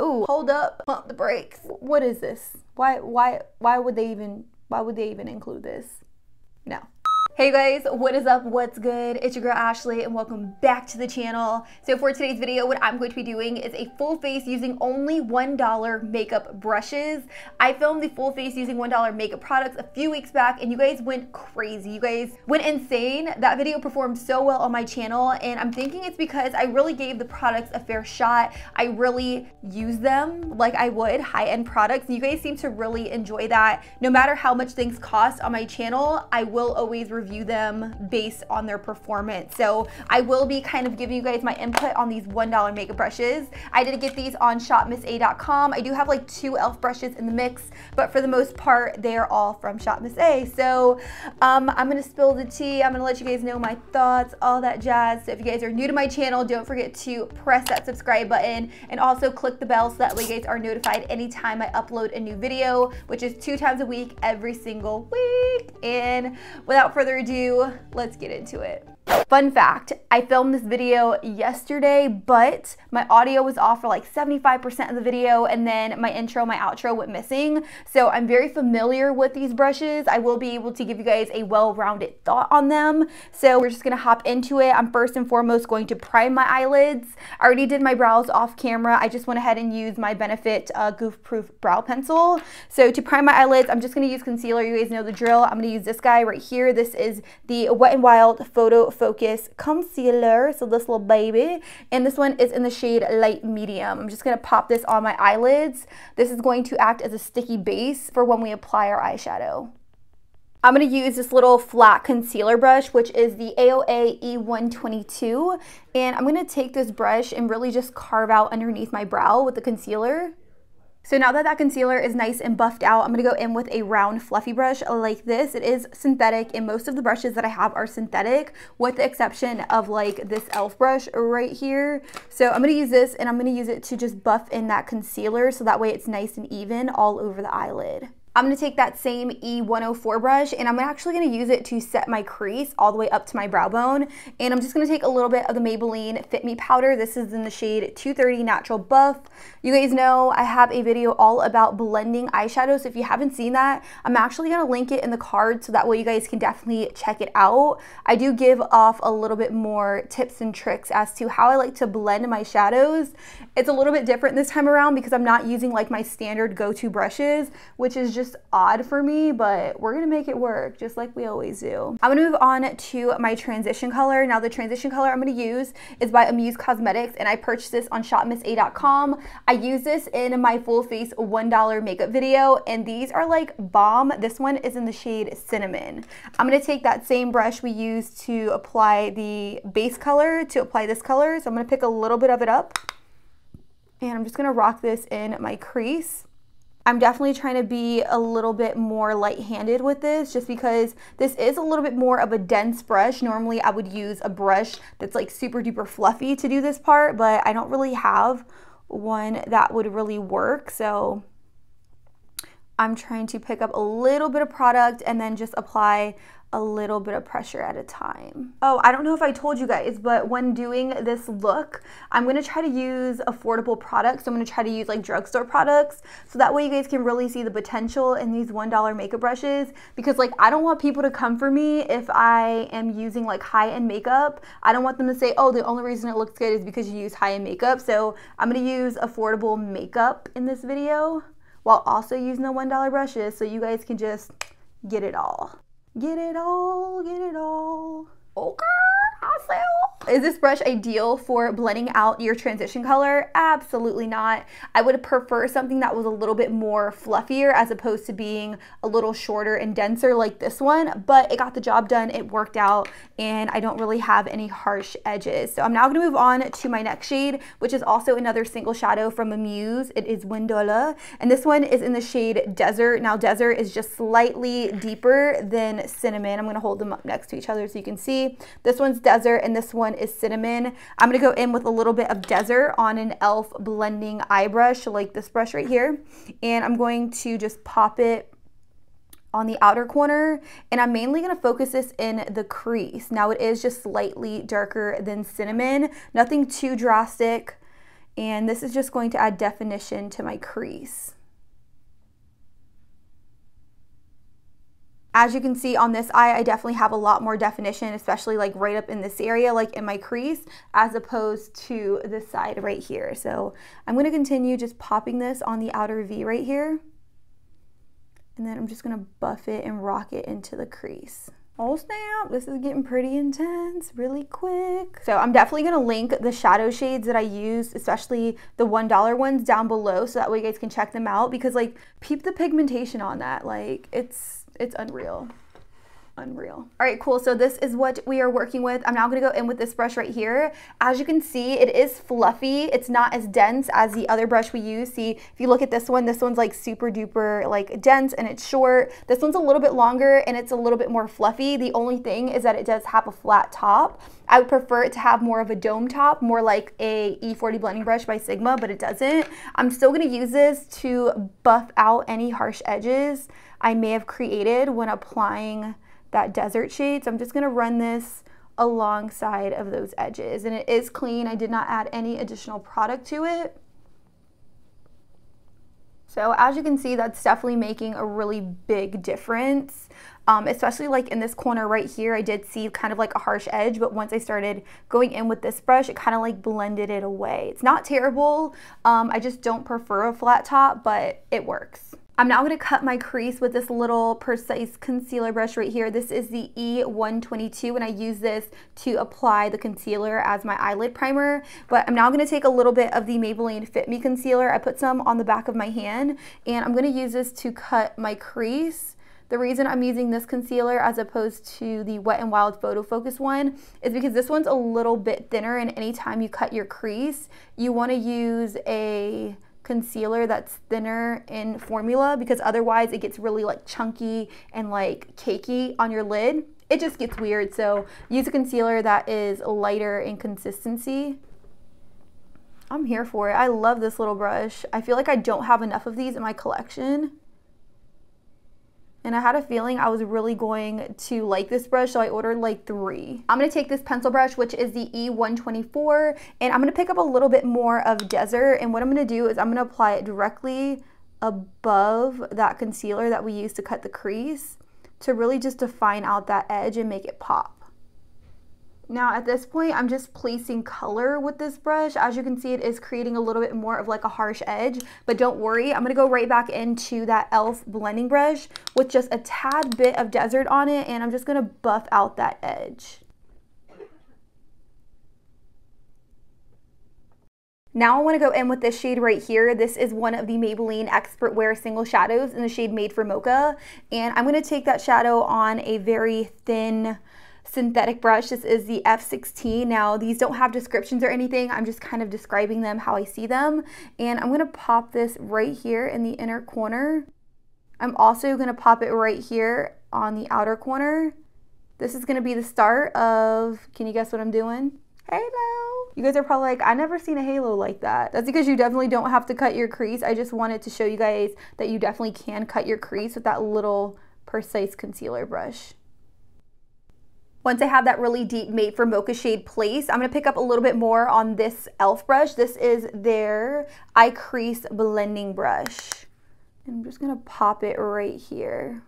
Ooh, hold up, pump the brakes. What is this? Why would they even include this? No. Hey guys, what is up? What's good? It's your girl Ashley and welcome back to the channel. So for today's video, what I'm going to be doing is a full face using only $1 makeup brushes. I filmed the full face using $1 makeup products a few weeks back and you guys went crazy. You guys went insane. That video performed so well on my channel and I'm thinking it's because I really gave the products a fair shot. I really use them like I would high-end products. And you guys seem to really enjoy that. No matter how much things cost on my channel, I will always review them based on their performance. So I will be kind of giving you guys my input on these $1 makeup brushes. I did get these on ShopMissA.com. I do have like 2 e.l.f. brushes in the mix, but for the most part, they are all from ShopMissA. So I'm gonna spill the tea. I'm gonna let you guys know my thoughts, all that jazz. So if you guys are new to my channel, don't forget to press that subscribe button and also click the bell so that way you guys are notified anytime I upload a new video, which is 2 times a week, every single week. And without further ado, let's get into it. Fun fact, I filmed this video yesterday, but my audio was off for like 75% of the video and then my intro, my outro went missing. So I'm very familiar with these brushes. I will be able to give you guys a well-rounded thought on them. So we're just gonna hop into it. I'm first and foremost going to prime my eyelids. I already did my brows off camera. I just went ahead and used my Benefit Goof Proof brow pencil. So to prime my eyelids, I'm just gonna use concealer. You guys know the drill. I'm gonna use this guy right here. This is the Wet n Wild Photo Focus concealer, so this little baby, and this one is in the shade light medium. I'm just going to pop this on my eyelids. This is going to act as a sticky base for when we apply our eyeshadow. I'm going to use this little flat concealer brush, which is the AOA E122, and I'm going to take this brush and really just carve out underneath my brow with the concealer. So now that concealer is nice and buffed out, I'm going to go in with a round fluffy brush like this. It is synthetic and most of the brushes that I have are synthetic with the exception of like this e.l.f. brush right here. So I'm going to use this and I'm going to use it to just buff in that concealer so that way it's nice and even all over the eyelid. I'm going to take that same E104 brush and I'm actually going to use it to set my crease all the way up to my brow bone. And I'm just going to take a little bit of the Maybelline Fit Me powder. This is in the shade 230 Natural Buff. You guys know I have a video all about blending eyeshadows. So if you haven't seen that, I'm actually going to link it in the card so that way you guys can definitely check it out. I do give off a little bit more tips and tricks as to how I like to blend my shadows. It's a little bit different this time around because I'm not using like my standard go-to brushes, which is just odd for me, but we're gonna make it work just like we always do. I'm gonna move on to my transition color. Now the transition color I'm gonna use is by Amuse Cosmetics and I purchased this on ShopMissA.com. I use this in my full face $1 makeup video and these are like bomb. This one is in the shade Cinnamon. I'm gonna take that same brush we used to apply the base color to apply this color. So I'm gonna pick a little bit of it up and I'm just gonna rock this in my crease. I'm definitely trying to be a little bit more light-handed with this just because this is a little bit more of a dense brush. Normally I would use a brush that's like super duper fluffy to do this part, but I don't really have one that would really work. So I'm trying to pick up a little bit of product and then just apply a little bit of pressure at a time. Oh, I don't know if I told you guys, but when doing this look, I'm gonna try to use affordable products. So I'm gonna try to use like drugstore products. So that way you guys can really see the potential in these $1 makeup brushes because like I don't want people to come for me if I am using like high-end makeup. I don't want them to say, oh, the only reason it looks good is because you use high-end makeup. So I'm gonna use affordable makeup in this video while also using the $1 brushes so you guys can just get it all. Get it all, get it all. Okay, I sell. Is this brush ideal for blending out your transition color? Absolutely not. I would prefer something that was a little bit more fluffier as opposed to being a little shorter and denser like this one, but it got the job done, it worked out, and I don't really have any harsh edges. So I'm now gonna move on to my next shade, which is also another single shadow from Amuse. It is Windola, and this one is in the shade Desert. Now Desert is just slightly deeper than Cinnamon. I'm gonna hold them up next to each other so you can see. This one's Desert and this one is Cinnamon. I'm gonna go in with a little bit of Desert on an e.l.f. blending eye brush, like this brush right here, and I'm going to just pop it on the outer corner, and I'm mainly going to focus this in the crease. Now it is just slightly darker than Cinnamon, nothing too drastic. And this is just going to add definition to my crease. As you can see on this eye, I definitely have a lot more definition, especially like right up in this area, like in my crease, as opposed to this side right here. So I'm going to continue just popping this on the outer V right here. And then I'm just going to buff it and rock it into the crease. Oh snap, this is getting pretty intense really quick. So I'm definitely going to link the shadow shades that I used, especially the $1 ones, down below, so that way you guys can check them out, because like peep the pigmentation on that. Like it's unreal. Unreal. All right, cool. So this is what we are working with. I'm now going to go in with this brush right here. As you can see, it is fluffy. It's not as dense as the other brush we use. See, if you look at this one's like super duper like dense and it's short. This one's a little bit longer and it's a little bit more fluffy. The only thing is that it does have a flat top. I would prefer it to have more of a dome top, more like a E40 blending brush by Sigma, but it doesn't. I'm still going to use this to buff out any harsh edges I may have created when applying that desert shade. So I'm just going to run this alongside of those edges, and it is clean. I did not add any additional product to it. So as you can see, that's definitely making a really big difference, especially like in this corner right here. I did see kind of like a harsh edge, but once I started going in with this brush, it kind of like blended it away. It's not terrible. I just don't prefer a flat top, but it works. I'm now going to cut my crease with this little precise concealer brush right here. This is the E122, and I use this to apply the concealer as my eyelid primer. But I'm now going to take a little bit of the Maybelline Fit Me concealer. I put some on the back of my hand, and I'm going to use this to cut my crease. The reason I'm using this concealer as opposed to the Wet n Wild Photo Focus one is because this one's a little bit thinner, and anytime you cut your crease, you want to use a concealer that's thinner in formula, because otherwise it gets really like chunky and like cakey on your lid. It just gets weird. So use a concealer that is lighter in consistency. I'm here for it. I love this little brush. I feel like I don't have enough of these in my collection, and I had a feeling I was really going to like this brush, so I ordered like 3. I'm going to take this pencil brush, which is the E124, and I'm going to pick up a little bit more of Desert, and what I'm going to do is I'm going to apply it directly above that concealer that we used to cut the crease to really just define out that edge and make it pop. Now at this point, I'm just placing color with this brush. As you can see, it is creating a little bit more of like a harsh edge, but don't worry, I'm gonna go right back into that e.l.f. blending brush with just a tad bit of Desert on it, and I'm just gonna buff out that edge. Now I want to go in with this shade right here. This is one of the Maybelline Expert Wear Single Shadows in the shade Made for Mocha, and I'm going to take that shadow on a very thin synthetic brush. This is the F16. Now these don't have descriptions or anything. I'm just kind of describing them how I see them, and I'm going to pop this right here in the inner corner. I'm also going to pop it right here on the outer corner. This is going to be the start of, can you guess what I'm doing? Halo. You guys are probably like, I never seen a halo like that. That's because you definitely don't have to cut your crease. I just wanted to show you guys that you definitely can cut your crease with that little precise concealer brush. Once I have that really deep Made for Mocha shade placed, I'm going to pick up a little bit more on this e.l.f. brush. This is their Eye Crease Blending Brush. And I'm just going to pop it right here.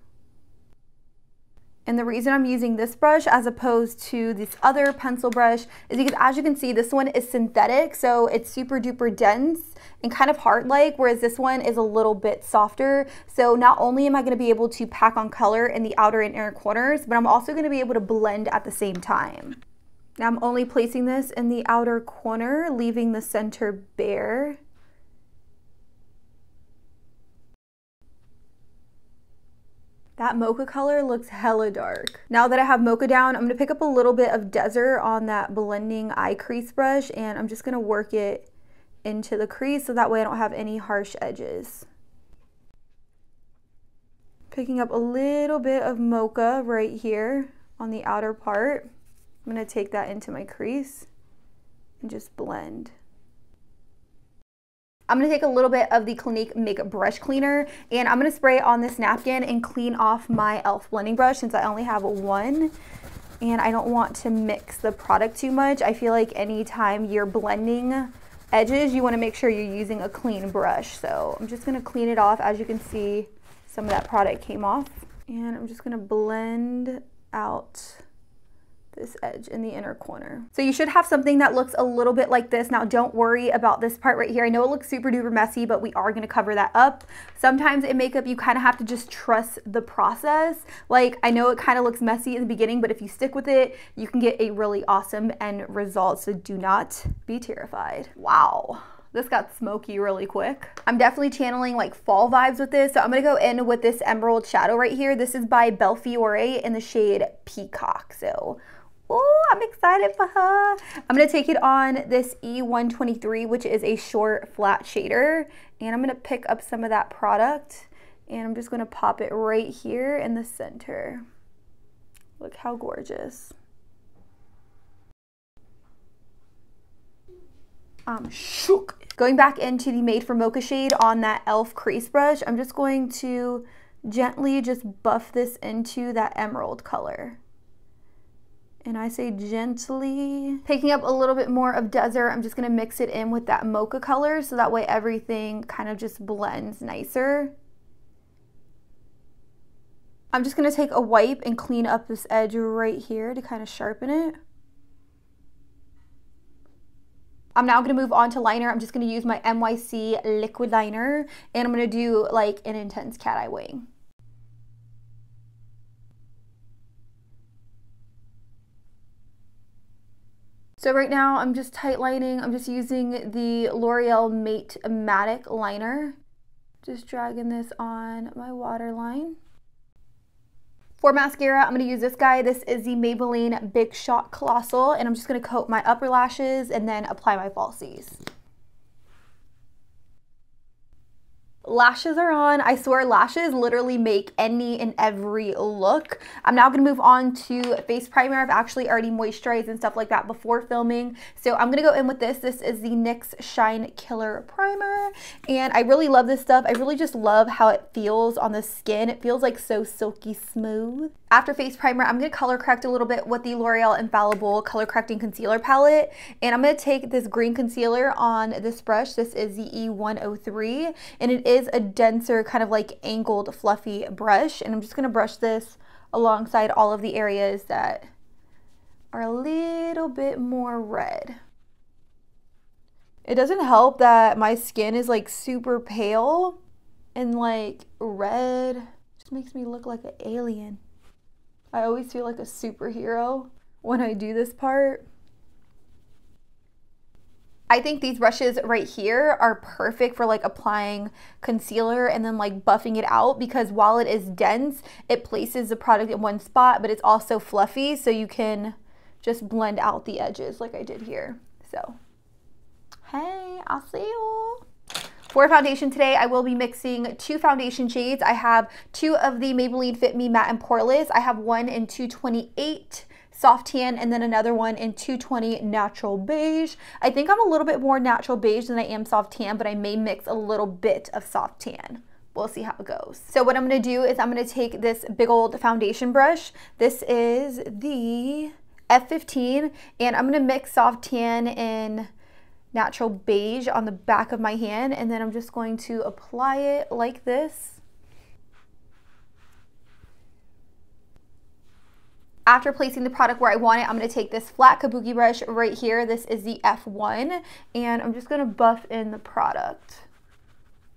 And the reason I'm using this brush as opposed to this other pencil brush is because, as you can see, this one is synthetic, so it's super duper dense and kind of hard-like, whereas this one is a little bit softer. So not only am I going to be able to pack on color in the outer and inner corners, but I'm also going to be able to blend at the same time. Now I'm only placing this in the outer corner, leaving the center bare. That mocha color looks hella dark. Now that I have mocha down, I'm going to pick up a little bit of Desert on that blending eye crease brush, and I'm just going to work it into the crease so that way I don't have any harsh edges. Picking up a little bit of mocha right here on the outer part. I'm going to take that into my crease and just blend. I'm going to take a little bit of the Clinique Makeup Brush Cleaner, and I'm going to spray it on this napkin and clean off my e.l.f. blending brush since I only have one, and I don't want to mix the product too much. I feel like anytime you're blending edges, you want to make sure you're using a clean brush. So I'm just going to clean it off. As you can see, some of that product came off. And I'm just going to blend out this edge in the inner corner. So you should have something that looks a little bit like this. Now don't worry about this part right here. I know it looks super duper messy, but we are gonna cover that up. Sometimes in makeup, you kind of have to just trust the process. Like, I know it kind of looks messy in the beginning, but if you stick with it, you can get a really awesome end result. So do not be terrified. Wow. This got smoky really quick. I'm definitely channeling like fall vibes with this. So I'm gonna go in with this emerald shadow right here. This is by Belfiore in the shade Peacock. So, oh, I'm excited for her. I'm gonna take it on this E123, which is a short flat shader. And I'm gonna pick up some of that product and I'm just gonna pop it right here in the center. Look how gorgeous. I'm shook. Going back into the Made for Mocha shade on that e.l.f. crease brush, I'm just going to gently just buff this into that emerald color. And I say gently. Taking up a little bit more of Desert, I'm just gonna mix it in with that mocha color so that way everything kind of just blends nicer. I'm just gonna take a wipe and clean up this edge right here to kind of sharpen it. I'm now gonna move on to liner. I'm just gonna use my NYC liquid liner and I'm gonna do like an intense cat eye wing. So right now I'm just tight lining. I'm just using the L'Oreal Mate Matic liner. Just dragging this on my waterline. For mascara, I'm gonna use this guy. This is the Maybelline Big Shot Colossal, and I'm just gonna coat my upper lashes and then apply my falsies. Lashes are on. I swear lashes literally make any and every look. I'm now gonna move on to face primer. I've actually already moisturized and stuff like that before filming. So I'm gonna go in with this. This is the NYX Shine Killer Primer. And I really love this stuff. I really just love how it feels on the skin. It feels like so silky smooth. After face primer, I'm gonna color correct a little bit with the L'Oreal Infallible Color Correcting Concealer Palette. And I'm gonna take this green concealer on this brush. This is the E103. And it is a denser, kind of like angled, fluffy brush. And I'm just gonna brush this alongside all of the areas that are a little bit more red. It doesn't help that my skin is like super pale and like red. It just makes me look like an alien. I always feel like a superhero when I do this part. I think these brushes right here are perfect for like applying concealer and then like buffing it out, because while it is dense, it places the product in one spot, but it's also fluffy, so you can just blend out the edges like I did here. So, hey, I'll see you. For foundation today, I will be mixing two foundation shades. I have two of the Maybelline Fit Me Matte and Poreless. I have one in 228 Soft Tan and then another one in 220 Natural Beige. I think I'm a little bit more Natural Beige than I am Soft Tan, but I may mix a little bit of Soft Tan. We'll see how it goes. So what I'm gonna do is I'm gonna take this big old foundation brush. This is the F15, and I'm gonna mix Soft Tan in Natural Beige on the back of my hand, and then I'm just going to apply it like this. After placing the product where I want it, I'm going to take this flat kabuki brush right here. This is the F1, and I'm just going to buff in the product.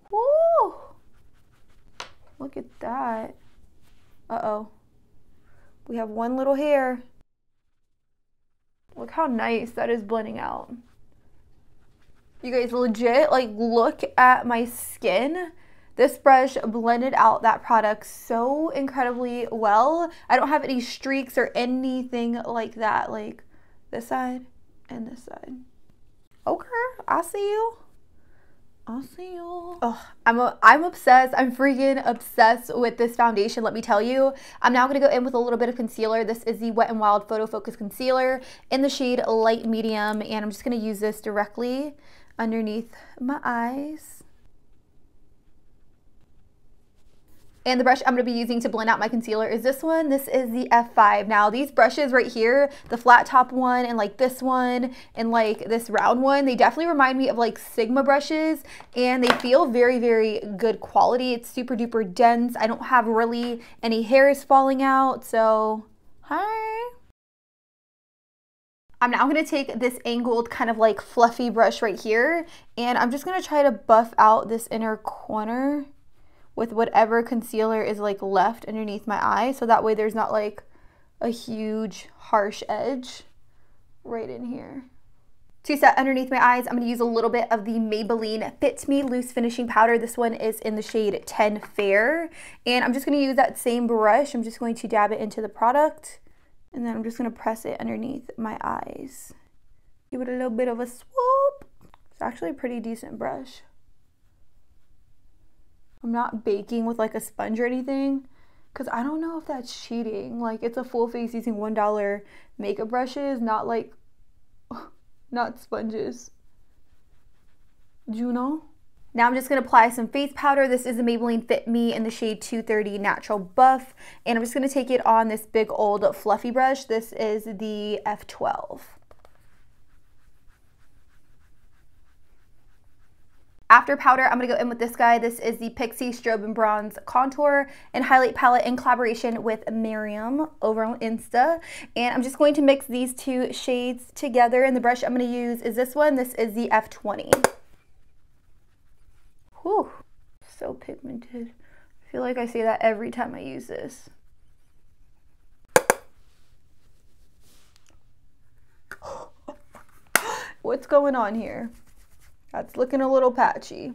Woo! Look at that. Uh-oh. We have one little hair. Look how nice that is blending out. You guys, legit, like, look at my skin. This brush blended out that product so incredibly well. I don't have any streaks or anything like that, like this side and this side. Okay, I see you. I'll see you. Oh, I'm obsessed. I'm freaking obsessed with this foundation, let me tell you. I'm now gonna go in with a little bit of concealer. This is the Wet n Wild Photo Focus Concealer in the shade Light Medium, and I'm just gonna use this directly underneath my eyes. And the brush I'm going to be using to blend out my concealer is this one. This is the F5. Now these brushes right here, the flat top one and like this one and like this round one, they definitely remind me of like Sigma brushes, and they feel very, very good quality. It's super duper dense. I don't have really any hairs falling out, so hi. I'm now going to take this angled kind of like fluffy brush right here, and I'm just going to try to buff out this inner corner with whatever concealer is like left underneath my eye, so that way there's not like a huge harsh edge right in here. To set underneath my eyes, I'm going to use a little bit of the Maybelline Fit Me Loose Finishing Powder. This one is in the shade 10 Fair, and I'm just going to use that same brush. I'm just going to dab it into the product, and then I'm just going to press it underneath my eyes. Give it a little bit of a swoop. It's actually a pretty decent brush. I'm not baking with like a sponge or anything, because I don't know if that's cheating. Like, it's a full face using $1 makeup brushes, not like, not sponges. Do you know? Now I'm just going to apply some face powder. This is the Maybelline Fit Me in the shade 230 Natural Buff. And I'm just going to take it on this big old fluffy brush. This is the F12. After powder, I'm going to go in with this guy. This is the Pixie Strobe and Bronze Contour and Highlight Palette in collaboration with Miriam over on Insta. And I'm just going to mix these two shades together. And the brush I'm going to use is this one. This is the F20. Whew, so pigmented. I feel like I say that every time I use this. What's going on here? That's looking a little patchy.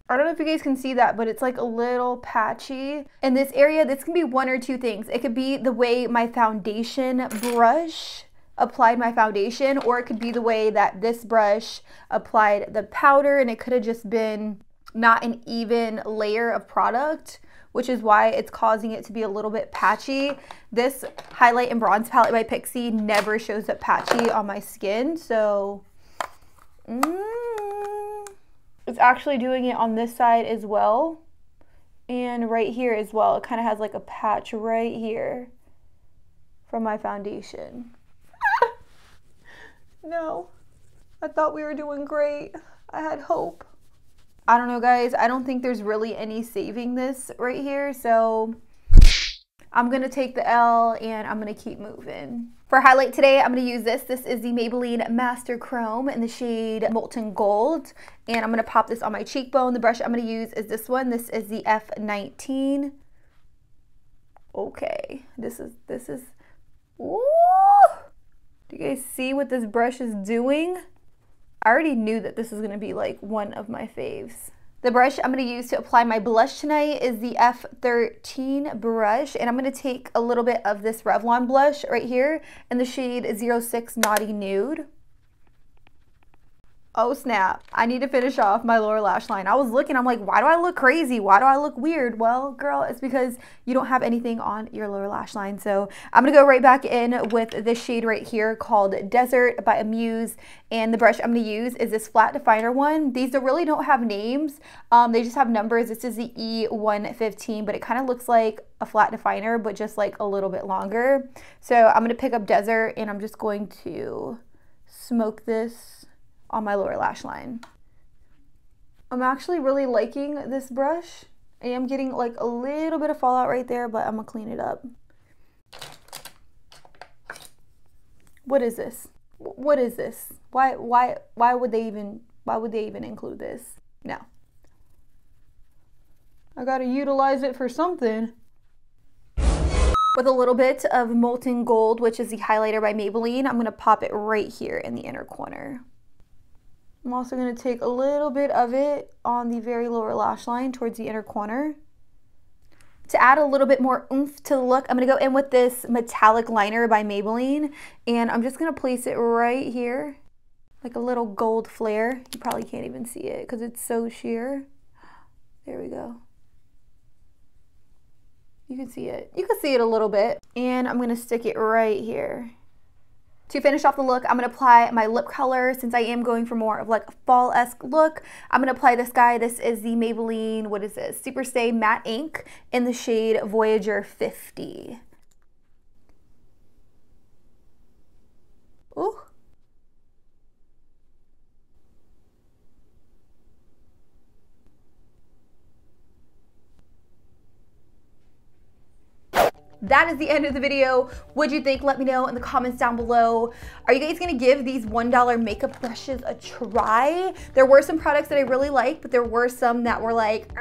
I don't know if you guys can see that, but it's like a little patchy. In this area, this can be one or two things. It could be the way my foundation brush applied my foundation, or it could be the way that this brush applied the powder, and it could have just been not an even layer of product, which is why it's causing it to be a little bit patchy. This highlight and bronze palette by Pixie never shows up patchy on my skin, so it's actually doing it on this side as well, and right here as well. It kind of has like a patch right here from my foundation. No, I thought we were doing great. I had hope. I don't know, guys. I don't think there's really any saving this right here, so I'm going to take the L and I'm going to keep moving. For highlight today, I'm going to use this. This is the Maybelline Master Chrome in the shade Molten Gold, and I'm going to pop this on my cheekbone. The brush I'm going to use is this one. This is the F19. Okay, this is, ooh! Do you guys see what this brush is doing? I already knew that this was going to be like one of my faves. The brush I'm going to use to apply my blush tonight is the F13 brush, and I'm going to take a little bit of this Revlon blush right here in the shade 06 Naughty Nude. Oh snap, I need to finish off my lower lash line. I was looking, I'm like, why do I look crazy? Why do I look weird? Well, girl, it's because you don't have anything on your lower lash line. So I'm gonna go right back in with this shade right here called Desert by Amuse. And the brush I'm gonna use is this flat definer one. These really don't have names, they just have numbers. This is the E115, but it kind of looks like a flat definer, but just like a little bit longer. So I'm gonna pick up Desert and I'm just going to smoke this on my lower lash line. I'm actually really liking this brush. I am getting like a little bit of fallout right there, but I'm gonna clean it up. What is this? What is this? Why would they even include this? No. I gotta utilize it for something. With a little bit of Molten Gold, which is the highlighter by Maybelline, I'm gonna pop it right here in the inner corner. I'm also going to take a little bit of it on the very lower lash line towards the inner corner. To add a little bit more oomph to the look, I'm going to go in with this metallic liner by Maybelline, and I'm just going to place it right here, like a little gold flare. You probably can't even see it because it's so sheer. There we go. You can see it. You can see it a little bit. And I'm going to stick it right here To finish off the look, I'm gonna apply my lip color since I am going for more of like a fall-esque look. I'm gonna apply this guy. This is the Maybelline, what is this? Super Stay Matte Ink in the shade Voyager 50. Ooh. That is the end of the video. What'd you think? Let me know in the comments down below. Are you guys gonna give these $1 makeup brushes a try? There were some products that I really liked, but there were some that were like,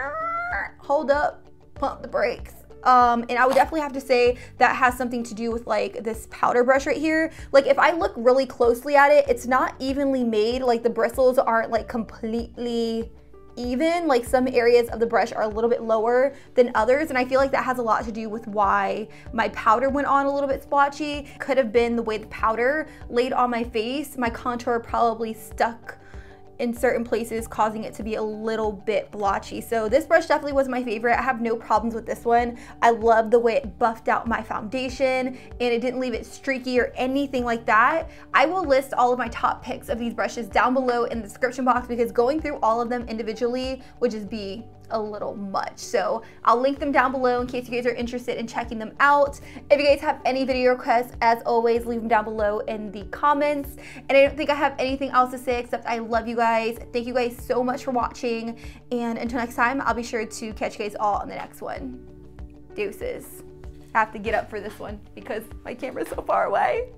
hold up, pump the brakes. And I would definitely have to say that has something to do with like this powder brush right here. Like if I look really closely at it, it's not evenly made. Like the bristles aren't like completely even. Like some areas of the brush are a little bit lower than others, and I feel like that has a lot to do with why my powder went on a little bit splotchy. Could have been the way the powder laid on my face. My contour probably stuck in certain places, causing it to be a little bit blotchy. So this brush definitely was my favorite. I have no problems with this one. I love the way it buffed out my foundation and it didn't leave it streaky or anything like that. I will list all of my top picks of these brushes down below in the description box because going through all of them individually would just be a little much. So I'll link them down below in case you guys are interested in checking them out. If you guys have any video requests, as always, leave them down below in the comments. And I don't think I have anything else to say except I love you guys. Thank you guys so much for watching. And until next time, I'll be sure to catch you guys all on the next one. Deuces. I have to get up for this one because my camera's so far away.